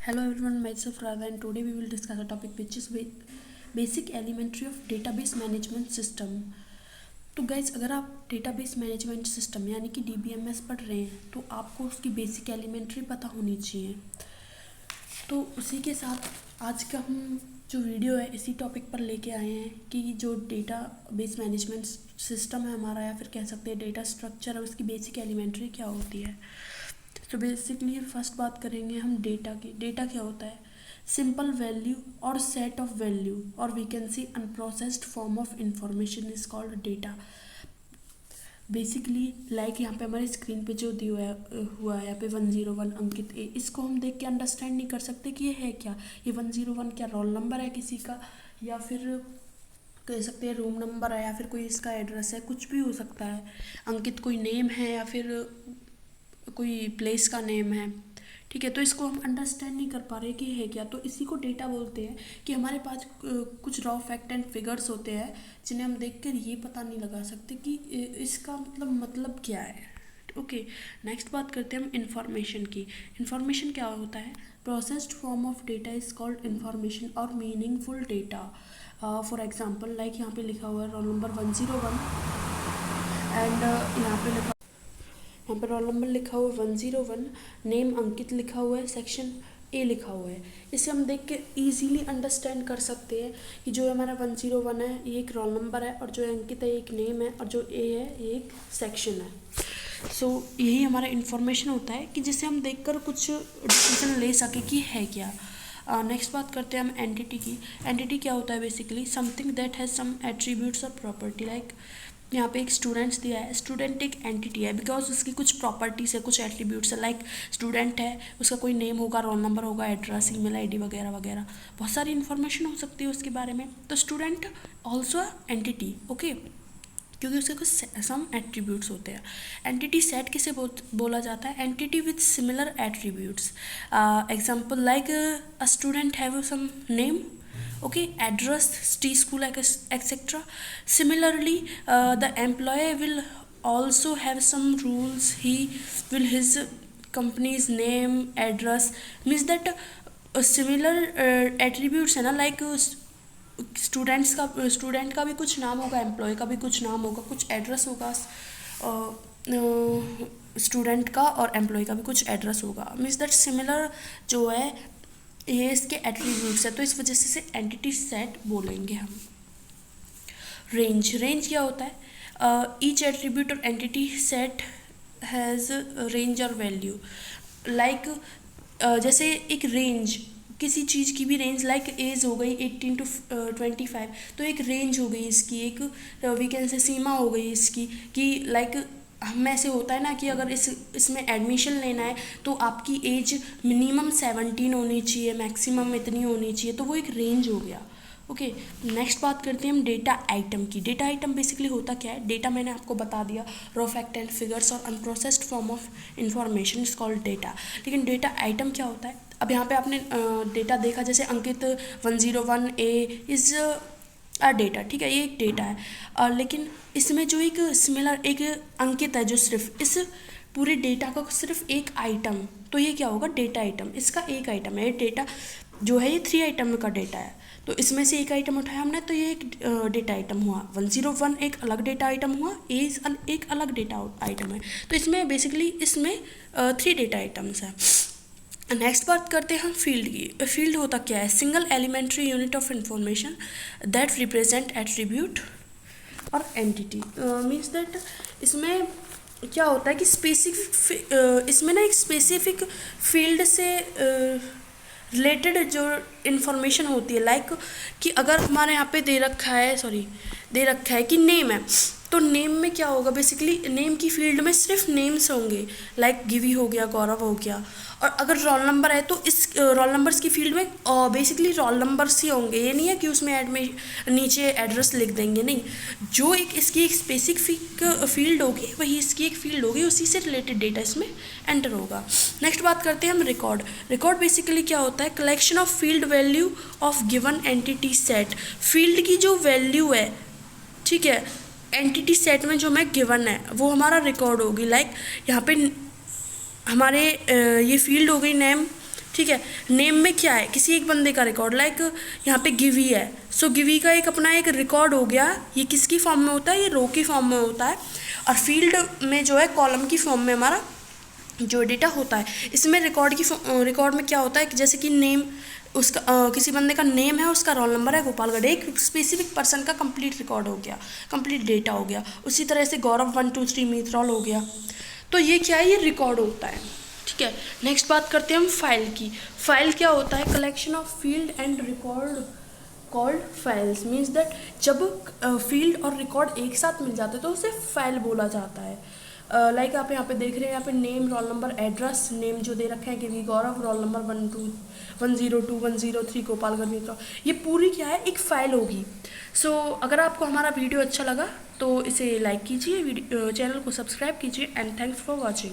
Hello everyone, myself Radha and today we will discuss a topic which is basic elementary of database management system. तो guys अगर आप database management system यानी कि DBMS पढ़ रहे हैं तो आपको उसकी बेसिक एलिमेंट्री पता होनी चाहिए। तो उसी के साथ आज का हम जो वीडियो है इसी टॉपिक पर लेके आए हैं कि जो डेटाबेस मैनेजमेंट सिस्टम है हमारा, या फिर कह सकते हैं डेटा स्ट्रक्चर है, उसकी बेसिक एलिमेंट्री क्या होती है। तो बेसिकली फर्स्ट बात करेंगे हम डेटा की। डेटा क्या होता है? सिंपल वैल्यू और सेट ऑफ वैल्यू और we can see unprocessed form of information is called data. Basically like यहाँ पे हमारी स्क्रीन पे जो दिया हुआ है यहाँ पे 101 अंकित ए, इसको हम देख के अंडरस्टैंड नहीं कर सकते कि ये है क्या। ये 101 क्या रोल नंबर है किसी का, या फिर कह सकते हैं रूम नंबर है, या फिर कोई इसका एड्रेस है, कुछ भी हो सकता है। अंकित कोई नेम है या फिर कोई प्लेस का नेम है, ठीक है। तो इसको हम अंडरस्टैंड नहीं कर पा रहे कि है क्या, तो इसी को डेटा बोलते हैं। कि हमारे पास कुछ रॉ फैक्ट एंड फिगर्स होते हैं जिन्हें हम देखकर ये पता नहीं लगा सकते कि इसका मतलब क्या है। ओके, नेक्स्ट बात करते हैं हम इंफॉर्मेशन की। इंफॉर्मेशन क्या होता है? Processed form of data is called information और meaningful data. For example like यहाँ पे लिखा हुआ है रोल नंबर 101 एंड यहाँ पर रोल नंबर लिखा हुआ है 101, नेम अंकित लिखा हुआ है, सेक्शन ए लिखा हुआ है। इसे हम देख के ईजीली अंडरस्टैंड कर सकते हैं कि जो हमारा 101 है ये एक रोल नंबर है, और जो अंकित है एक नेम है, और जो ए है ये एक सेक्शन है। सो यही हमारा इन्फॉर्मेशन होता है कि जिसे हम देखकर कुछ डिसीजन ले सके कि है क्या। नेक्स्ट बात करते हैं हम एंटिटी की। एंटिटी क्या होता है? Basically something that has some attributes और प्रॉपर्टी। लाइक यहाँ पे एक स्टूडेंट्स दिया है, स्टूडेंट एक एंटिटी है बिकॉज उसकी कुछ प्रॉपर्टीज है, कुछ एट्रीब्यूट्स है। लाइक स्टूडेंट है, उसका कोई नेम होगा, रोल नंबर होगा, एड्रेस, ईमेल आईडी वगैरह वगैरह, बहुत सारी इन्फॉर्मेशन हो सकती है उसके बारे में। तो स्टूडेंट ऑल्सो एंटिटी, ओके, क्योंकि उसके कुछ सम एट्रीब्यूट्स होते हैं। एंटिटी सेट किसे बोला जाता है? Entity with similar attributes. Example like a student have some name, okay, address, school, etc. Similarly, the employee will also have some rules. He will his company's name, address, means that similar attributes है ना। Like student का भी कुछ नाम होगा, employ का भी कुछ नाम होगा, कुछ एड्रेस होगा स्टूडेंट का, और एम्प्लॉय का भी कुछ एड्रेस होगा। मीन्स दैट सिमिलर जो है ये इसके एट्रीब्यूट्स है, तो इस वजह से एंटिटी सेट बोलेंगे हम। रेंज क्या होता है? ईच एट्रीब्यूट और एंटिटी सेट हैज़ रेंज और वैल्यू। लाइक जैसे एक रेंज, किसी चीज़ की भी रेंज, लाइक एज हो गई 18 to 25, तो एक रेंज हो गई इसकी, एक वी कैन से सीमा हो गई इसकी कि लाइक हम ऐसे होता है ना कि अगर इसमें एडमिशन लेना है तो आपकी एज मिनिमम 17 होनी चाहिए, मैक्सिमम इतनी होनी चाहिए, तो वो एक रेंज हो गया। ओके, नेक्स्ट बात करते हैं हम डेटा आइटम की। डेटा आइटम बेसिकली होता क्या है? डेटा मैंने आपको बता दिया, रॉ फैक्ट एंड फिगर्स और unprocessed form of information is called data. लेकिन डेटा आइटम क्या होता है? अब यहाँ पे आपने डेटा देखा, जैसे अंकित 101 ए इज डेटा, ठीक है, ये एक डेटा है। लेकिन इसमें जो एक सिमिलर एक अंकित है जो सिर्फ इस पूरे डेटा का सिर्फ एक आइटम, तो ये क्या होगा? Data item. इसका एक आइटम है, डेटा जो है ये 3 आइटम का डेटा है, तो इसमें से एक आइटम उठाया हमने, तो ये एक डेटा आइटम हुआ। 101 एक अलग डेटा आइटम हुआ, एज एक अलग डेटा आइटम है। तो इसमें बेसिकली इसमें 3 डेटा आइटम्स हैं। नेक्स्ट बात करते हैं हम फील्ड की। फील्ड होता क्या है? Single elementary unit of information that represent attribute और एंटिटी। मीन्स दैट इसमें क्या होता है कि स्पेसिफिक इसमें ना एक स्पेसिफिक फील्ड से रिलेटेड जो इन्फॉर्मेशन होती है। लाइक कि अगर हमारे यहाँ पे दे रखा है कि नेम है, तो नेम में क्या होगा? बेसिकली नेम की फील्ड में सिर्फ नेम्स होंगे, लाइक गिवी हो गया, गौरव हो गया। और अगर रोल नंबर है तो इस रोल नंबर्स की फील्ड में बेसिकली रोल नंबर्स ही होंगे। ये नहीं है कि उसमें नीचे एड्रेस लिख देंगे, नहीं। जो इसकी एक स्पेसिफिक फील्ड होगी वही इसकी एक फील्ड होगी, उसी से रिलेटेड डेटा इसमें एंटर होगा। नेक्स्ट बात करते हैं हम रिकॉर्ड। रिकॉर्ड बेसिकली क्या होता है? Collection of field value of given entity set. Field की जो वैल्यू है, ठीक है, एंटिटी सेट में जो हमें गिवन है वो हमारा रिकॉर्ड होगी। लाइक यहाँ पे हमारे ये फील्ड हो गई नेम, ठीक है। नेम में क्या है, किसी एक बंदे का रिकॉर्ड, लाइक यहाँ पे गिवी है, सो गिवी का एक अपना एक रिकॉर्ड हो गया। ये किसकी फॉर्म में होता है, ये रो की फॉर्म में होता है, और फील्ड में जो है कॉलम की फॉर्म में हमारा जो डेटा होता है। इसमें रिकॉर्ड में क्या होता है कि जैसे कि नेम, उसका किसी बंदे का नेम है, उसका रोल नंबर है गोपालगढ़, एक स्पेसिफिक पर्सन का कंप्लीट रिकॉर्ड हो गया, कंप्लीट डेटा हो गया। उसी तरह से गौरव 1 2 3 मीतरॉल हो गया। तो ये क्या है, ये रिकॉर्ड होता है, ठीक है। नेक्स्ट बात करते हैं हम फाइल की। फाइल क्या होता है, collection of field and record called files, means that जब फील्ड और रिकॉर्ड एक साथ मिल जाते हैं तो उसे फाइल बोला जाता है। लाइक आप यहाँ पे देख रहे हैं, यहाँ पे name, roll number, address, name जो दे रखे हैं कि वी गौरव, रोल नंबर 102 103 गोपालगढ़ मित्र, ये पूरी क्या है, एक फाइल होगी। सो अगर आपको हमारा वीडियो अच्छा लगा तो इसे लाइक कीजिए, चैनल को सब्सक्राइब कीजिए, एंड थैंक्स फॉर वॉचिंग।